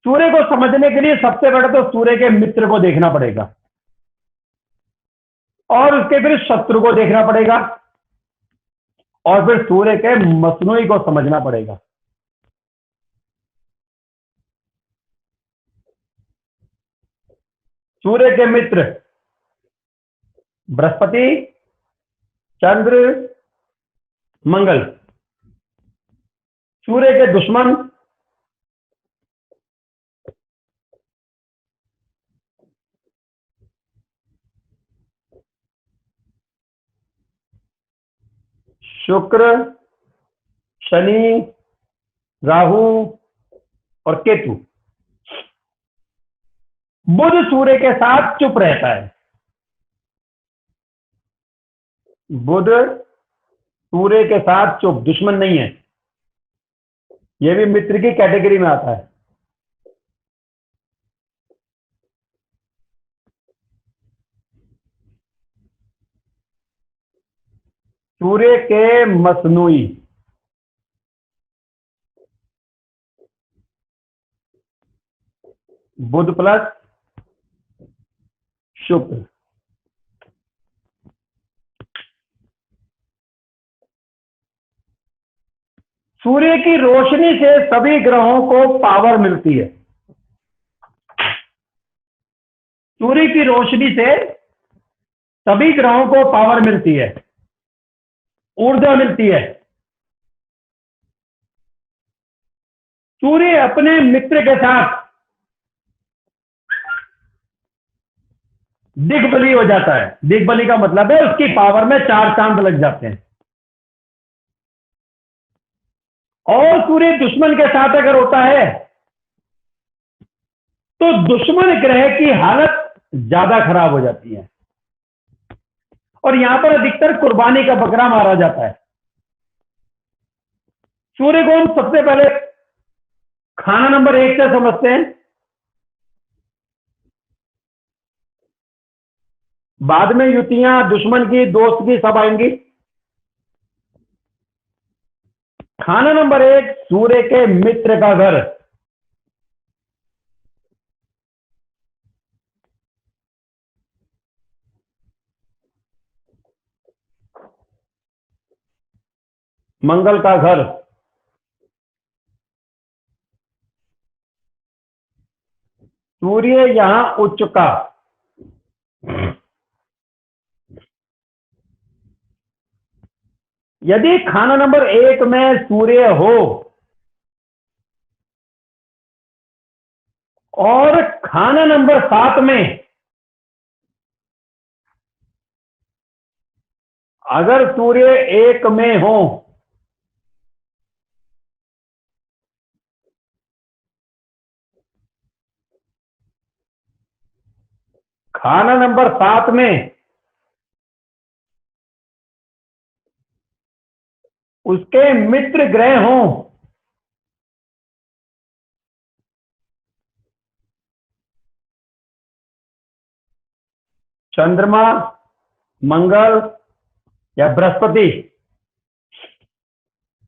सूर्य को समझने के लिए सबसे पहले तो सूर्य के मित्र को देखना पड़ेगा और उसके फिर शत्रु को देखना पड़ेगा और फिर सूर्य के मसनूई को समझना पड़ेगा। सूर्य के मित्र बृहस्पति, चंद्र, मंगल। सूर्य के दुश्मन शुक्र, शनि, राहु और केतु। बुध सूर्य के साथ चुप रहता है। बुध सूर्य के साथ चुप, दुश्मन नहीं है, यह भी मित्र की कैटेगरी में आता है। सूर्य के मसनूई बुध प्लस शुक्र। सूर्य की रोशनी से सभी ग्रहों को पावर मिलती है। सूर्य की रोशनी से सभी ग्रहों को पावर मिलती है, ऊर्जा मिलती है। सूर्य अपने मित्र के साथ दिग्बली हो जाता है। दिग्बली का मतलब है उसकी पावर में 4 चांद लग जाते हैं। और सूर्य दुश्मन के साथ अगर होता है तो दुश्मन ग्रह की हालत ज्यादा खराब हो जाती है और यहां पर अधिकतर कुर्बानी का बकरा मारा जाता है। सूर्य को हम सबसे पहले खाना नंबर 1 से समझते हैं, बाद में युतियां दुश्मन की, दोस्त की, सब आएंगी। खाना नंबर 1, सूर्य के मित्र का घर। मंगल का घर। सूर्य यहां उच्च का। यदि खाना नंबर 1 में सूर्य हो और खाना नंबर 7 में अगर सूर्य 1 में हो खाना नंबर 7 में उसके मित्र ग्रह हों, चंद्रमा, मंगल या बृहस्पति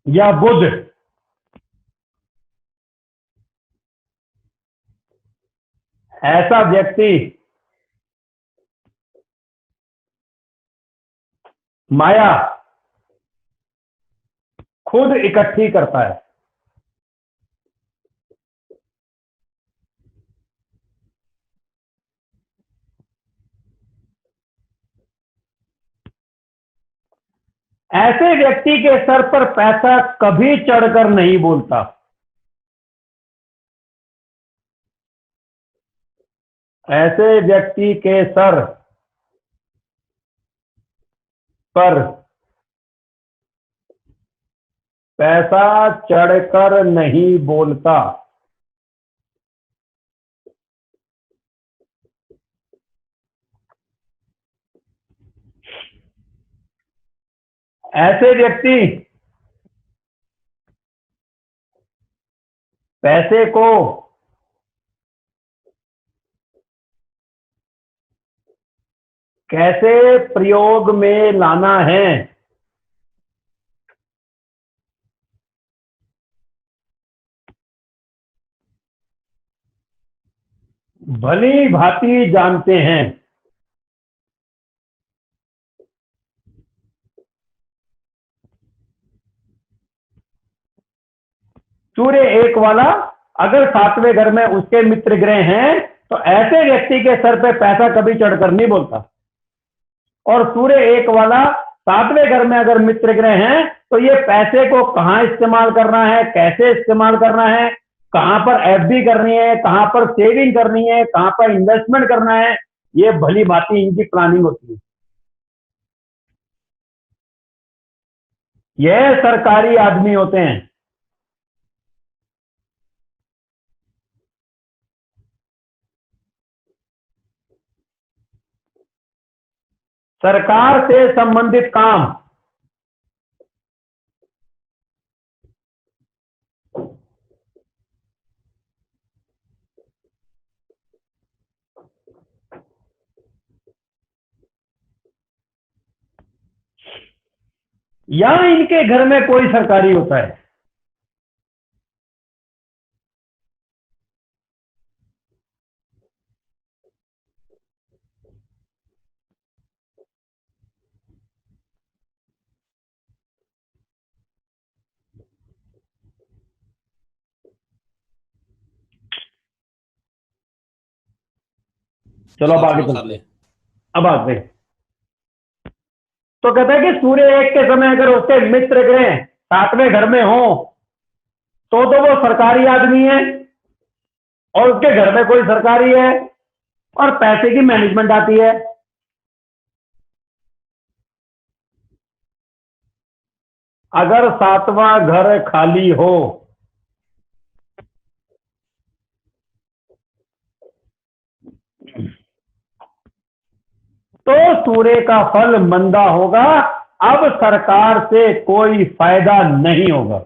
या बुध, ऐसा व्यक्ति माया खुद इकट्ठी करता है। ऐसे व्यक्ति के सर पर पैसा कभी चढ़कर नहीं बोलता। ऐसे व्यक्ति के सर पर पैसा चढ़कर नहीं बोलता। ऐसे व्यक्ति पैसे को कैसे प्रयोग में लाना है, भली भांति जानते हैं। सूर्य एक वाला अगर सातवें घर में उसके मित्र ग्रह हैं तो ऐसे व्यक्ति के सर पे पैसा कभी चढ़कर नहीं बोलता। और सूर्य एक वाला सातवें घर में अगर मित्र ग्रह हैं तो ये पैसे को कहां इस्तेमाल करना है, कैसे इस्तेमाल करना है, कहां पर एफडी करनी है, कहां पर सेविंग करनी है, कहां पर इन्वेस्टमेंट करना है, ये भली भांति इनकी प्लानिंग होती है। यह सरकारी आदमी होते हैं। सरकार से संबंधित काम। या इनके घर में कोई सरकारी होता है। चलो अब आगे चलते हैं। अब आगे तो कहता है कि सूर्य एक के समय अगर उसके मित्र ग्रह सातवें घर में हो तो वो सरकारी आदमी है और उसके घर में कोई सरकारी है और पैसे की मैनेजमेंट आती है। अगर सातवां घर खाली हो तो सूर्य का फल मंदा होगा। अब सरकार से कोई फायदा नहीं होगा।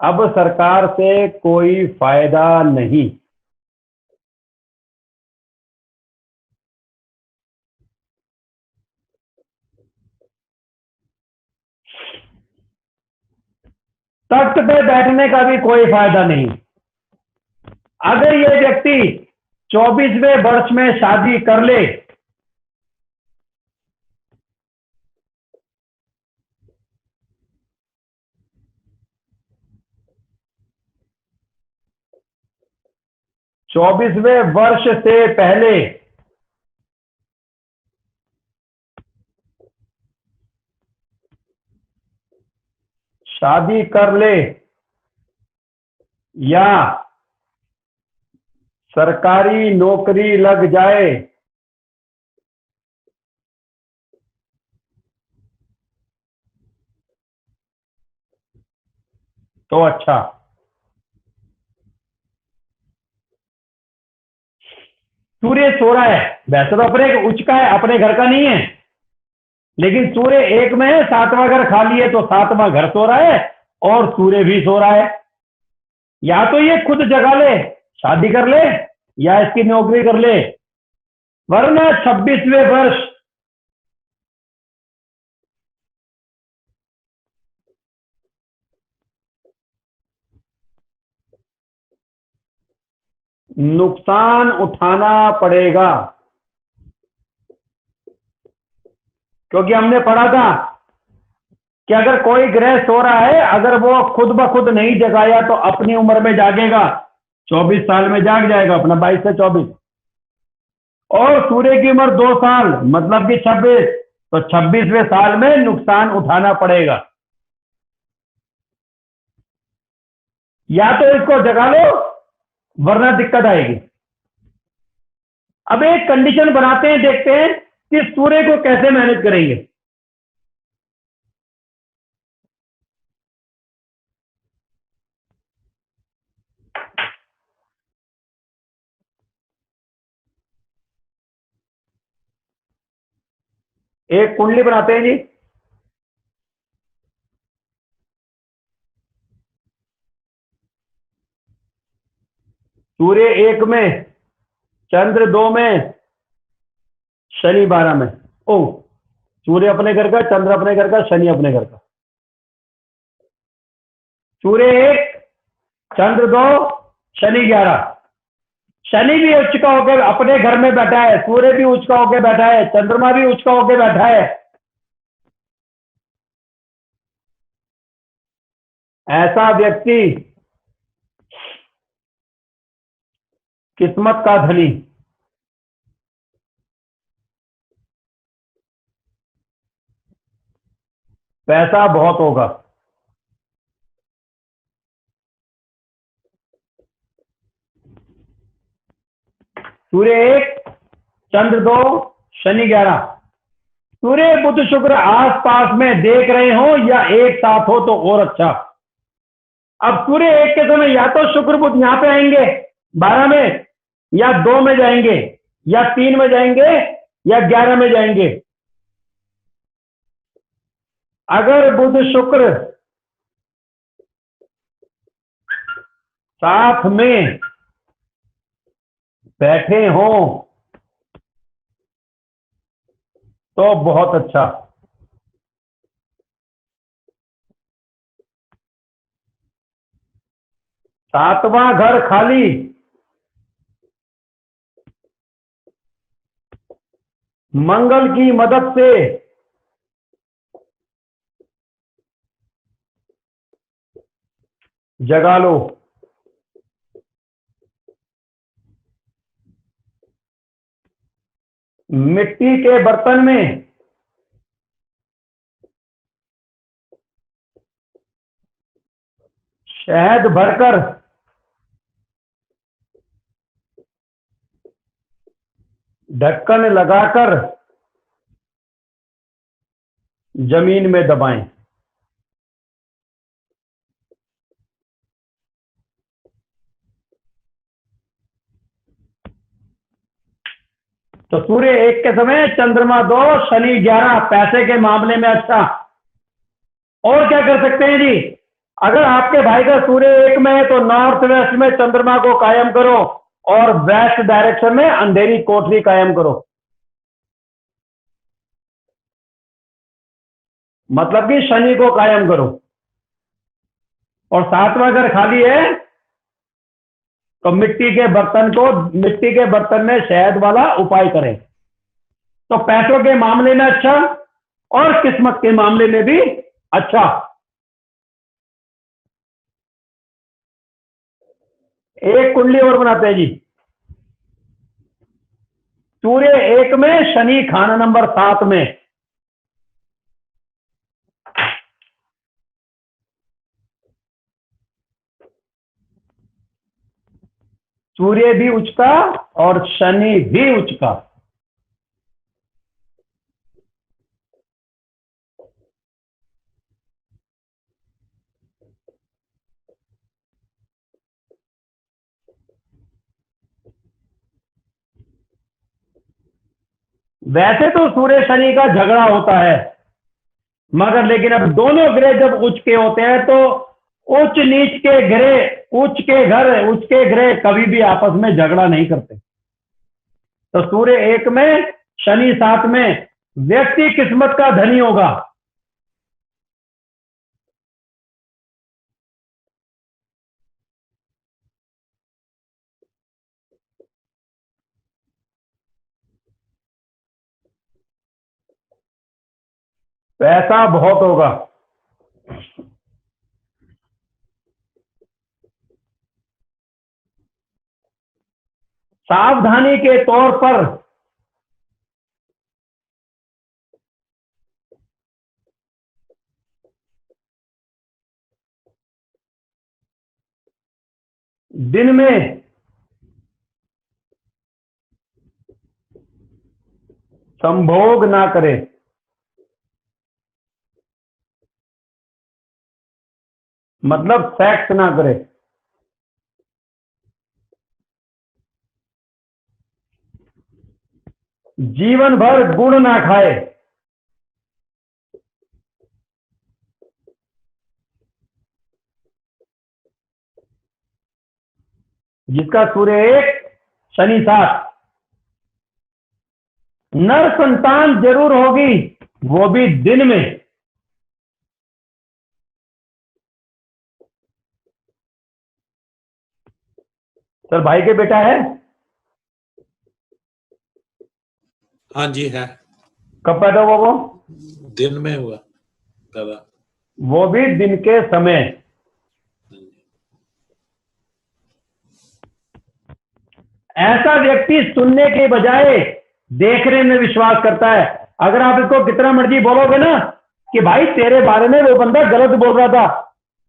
अब सरकार से कोई फायदा नहीं। तख्त पे बैठने का भी कोई फायदा नहीं। अगर ये व्यक्ति 24वें वर्ष में शादी कर ले 24वें वर्ष से पहले शादी कर ले या सरकारी नौकरी लग जाए तो अच्छा। सूर्य सो रहा है, वैसे तो अपने उच्च का है, अपने घर का नहीं है, लेकिन सूर्य एक में है, सातवां घर खाली है तो सातवां घर सो रहा है और सूर्य भी सो रहा है। या तो ये खुद जगा ले, शादी कर ले या इसकी नौकरी कर ले, वरना 26वें वर्ष नुकसान उठाना पड़ेगा। क्योंकि हमने पढ़ा था कि अगर कोई ग्रह सो रहा है, अगर वो खुद ब खुद नहीं जगाया तो अपनी उम्र में जागेगा, 24 साल में जाग जाएगा, अपना 22 से 24। और सूर्य की उम्र 2 साल मतलब कि 26, तो 26वें साल में नुकसान उठाना पड़ेगा। या तो इसको जगा लो वरना दिक्कत आएगी। अब एक कंडीशन बनाते हैं, देखते हैं कि सूर्य को कैसे मैनेज करेंगे। एक कुंडली बनाते हैं जी। सूर्य 1 में, चंद्र 2 में, शनि 12 में। ओ, सूर्य अपने घर का, चंद्र अपने घर का, शनि अपने घर का। सूर्य 1, चंद्र 2, शनि 11। शनि भी उच्च का होकर अपने घर में बैठा है, सूर्य भी उच्च का होकर बैठा है, चंद्रमा भी उच्च का होकर बैठा है। ऐसा व्यक्ति किस्मत का धनी। पैसा बहुत होगा। सूर्य 1, चंद्र 2, शनि 11। सूर्य बुध शुक्र आसपास में देख रहे हो या एक साथ हो तो और अच्छा। अब सूर्य 1 के समय या तो शुक्र बुध यहां पे आएंगे 12 में, या 2 में जाएंगे, या 3 में जाएंगे, या 11 में जाएंगे। अगर बुध शुक्र साथ में बैठे हो तो बहुत अच्छा। सातवां घर खाली, मंगल की मदद से जगा लो। मिट्टी के बर्तन में शहद भरकर ढक्कन लगाकर जमीन में दबाएं। तो सूर्य 1 के समय, चंद्रमा 2, शनि 11, पैसे के मामले में अच्छा। और क्या कर सकते हैं जी? अगर आपके भाई का सूर्य 1 में है तो नॉर्थ वेस्ट में चंद्रमा को कायम करो और वेस्ट डायरेक्शन में अंधेरी कोठरी कायम करो। मतलब कि शनि को कायम करो। और सातवां घर खाली है तो मिट्टी के बर्तन में शहद वाला उपाय करें तो पैसों के मामले में अच्छा और किस्मत के मामले में भी अच्छा। एक कुंडली और बनाते हैं जी। सूर्य 1 में, शनि खाना नंबर 7 में। सूर्य भी उच्च का और शनि भी उच्च का। वैसे तो सूर्य शनि का झगड़ा होता है, मगर लेकिन अब दोनों ग्रह जब उच्च के होते हैं तो उच्च नीच के ग्रह, उच्च के ग्रह कभी भी आपस में झगड़ा नहीं करते। तो सूर्य 1 में, शनि 7 में, व्यक्ति किस्मत का धनी होगा। पैसा बहुत होगा। सावधानी के तौर पर दिन में संभोग ना करे। मतलब सेक्स ना करे। जीवन भर गुड़ ना खाए। जिसका सूर्य 1 शनि 7, नर संतान जरूर होगी, वो भी दिन में। सर भाई के बेटा है? हाँ जी है। कब पैदा हुआ वो? दिन में हुआ दादा। वो भी दिन के समय। ऐसा व्यक्ति सुनने के बजाय देखने में विश्वास करता है। अगर आप इसको कितना मर्जी बोलोगे ना कि भाई तेरे बारे में वो बंदा गलत बोल रहा था,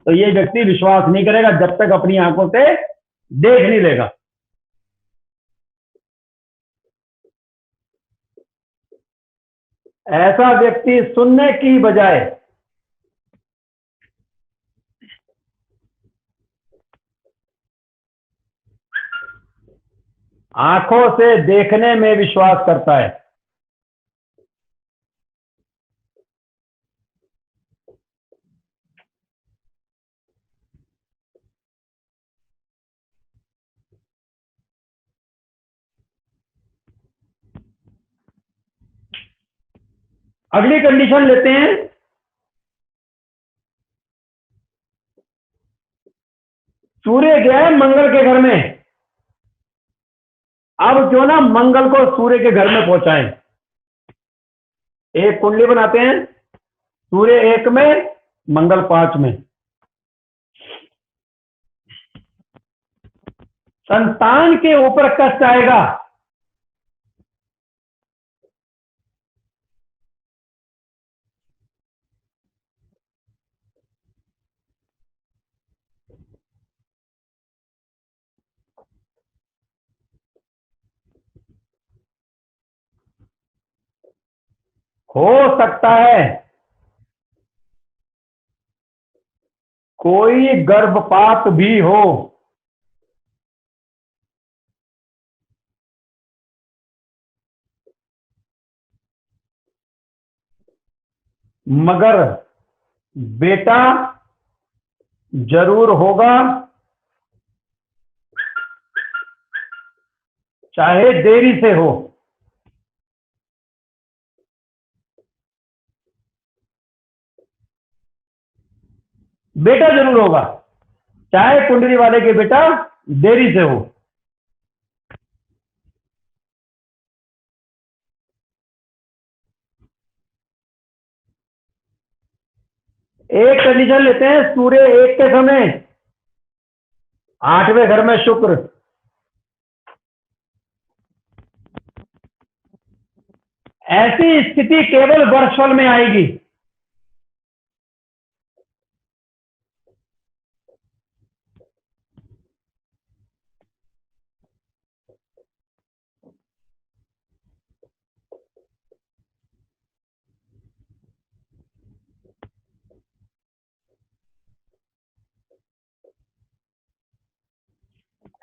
तो ये व्यक्ति विश्वास नहीं करेगा जब तक अपनी आंखों से देख नहीं लेगा। ऐसा व्यक्ति सुनने की बजाय आंखों से देखने में विश्वास करता है। अगली कंडीशन लेते हैं। सूर्य गया है मंगल के घर में। अब क्यों ना मंगल को सूर्य के घर में पहुंचाएं। एक कुंडली बनाते हैं, सूर्य 1 में, मंगल 5 में। संतान के ऊपर कष्ट आएगा। हो सकता है कोई गर्भपात भी हो। मगर बेटा जरूर होगा, चाहे देरी से हो। बेटा जरूर होगा, चाहे कुंडली वाले के बेटा देरी से हो। एक कंडीशन लेते हैं, सूर्य 1 के समय 8वें घर में शुक्र। ऐसी स्थिति केवल वर्षफल में आएगी।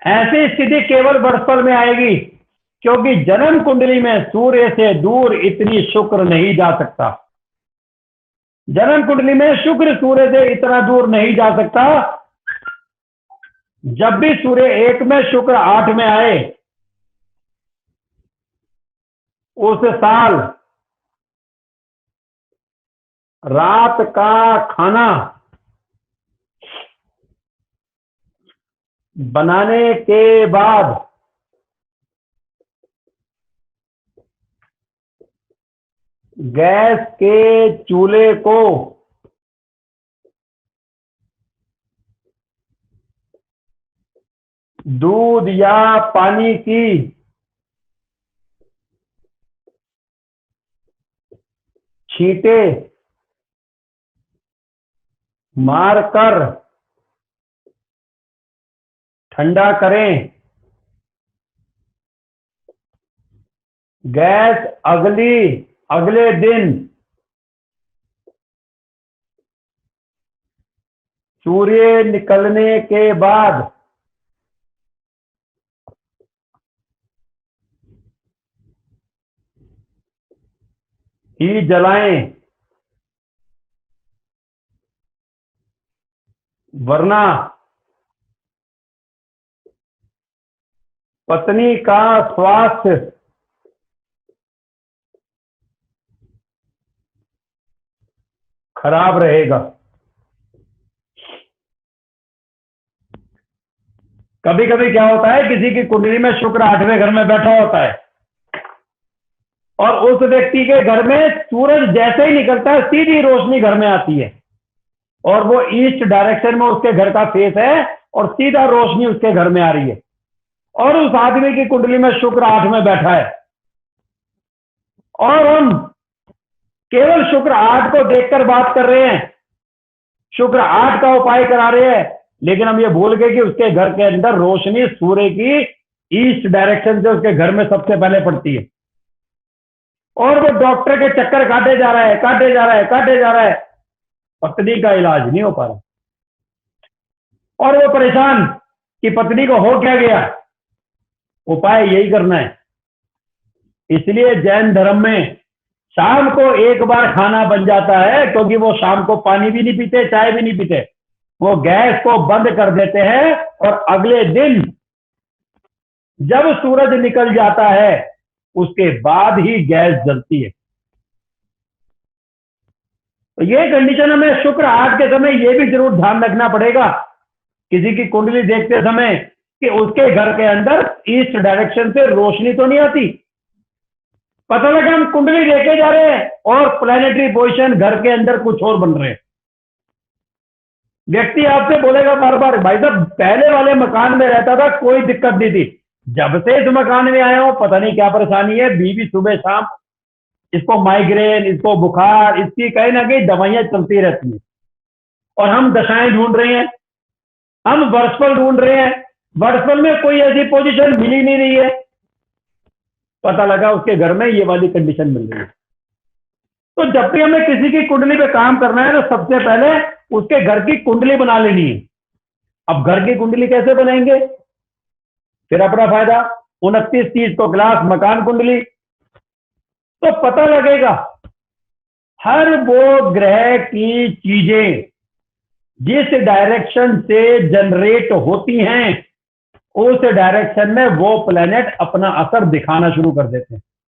ऐसी स्थिति केवल वर्षफल में आएगी, क्योंकि जन्म कुंडली में सूर्य से दूर इतनी शुक्र नहीं जा सकता। जन्म कुंडली में शुक्र सूर्य से इतना दूर नहीं जा सकता। जब भी सूर्य 1 में, शुक्र 8 में आए, उस साल रात का खाना बनाने के बाद गैस के चूल्हे को दूध या पानी की छींटे मारकर ठंडा करें। गैस अगले दिन सूर्य निकलने के बाद ही जलाएं, वरना पत्नी का स्वास्थ्य खराब रहेगा। कभी कभी क्या होता है, किसी की कुंडली में शुक्र 8वें घर में बैठा होता है और उस व्यक्ति के घर में सूरज जैसे ही निकलता है सीधी रोशनी घर में आती है और वो ईस्ट डायरेक्शन में उसके घर का फेस है और सीधा रोशनी उसके घर में आ रही है और उस आदमी की कुंडली में शुक्र 8 में बैठा है और हम केवल शुक्र 8 को देखकर बात कर रहे हैं, शुक्र 8 का उपाय करा रहे हैं, लेकिन हम ये भूल गए कि उसके घर के अंदर रोशनी सूर्य की ईस्ट डायरेक्शन से उसके घर में सबसे पहले पड़ती है और वो डॉक्टर के चक्कर काटे जा रहा है, काटे जा रहा है, काटे जा रहा है, पत्नी का इलाज नहीं हो पा रहा और वो परेशान कि पत्नी को हो क्या गया। उपाय यही करना है। इसलिए जैन धर्म में शाम को एक बार खाना बन जाता है, क्योंकि वो शाम को पानी भी नहीं पीते, चाय भी नहीं पीते, वो गैस को बंद कर देते हैं और अगले दिन जब सूरज निकल जाता है उसके बाद ही गैस जलती है। तो ये कंडीशन हमें शुक्र 8 के समय ये भी जरूर ध्यान रखना पड़ेगा किसी की कुंडली देखते समय कि उसके घर के अंदर ईस्ट डायरेक्शन से रोशनी तो नहीं आती। पता लगा हम कुंडली लेके जा रहे हैं और प्लैनेटरी पोजीशन घर के अंदर कुछ और बन रहे हैं। व्यक्ति आपसे बोलेगा बार बार, भाई साहब पहले वाले मकान में रहता था, कोई दिक्कत नहीं थी, जब से इस मकान में आया हूं पता नहीं क्या परेशानी है, बीवी सुबह शाम इसको माइग्रेन, इसको बुखार, इसकी कहीं ना कहीं दवाइयां चलती रहती हैं और हम दशाएं ढूंढ रहे हैं, हम वर्षफल ढूंढ रहे हैं, वर्षफल में कोई ऐसी पोजीशन मिल ही नहीं रही है। पता लगा उसके घर में ये वाली कंडीशन मिल रही है। तो जब भी हमें किसी की कुंडली पे काम करना है तो सबसे पहले उसके घर की कुंडली बना लेनी है। अब घर की कुंडली कैसे बनाएंगे, फिर अपना फायदा 29-30 को क्लास मकान कुंडली, तो पता लगेगा हर वो ग्रह की चीजें जिस डायरेक्शन से जनरेट होती हैं उस डायरेक्शन में वो प्लेनेट अपना असर दिखाना शुरू कर देते हैं।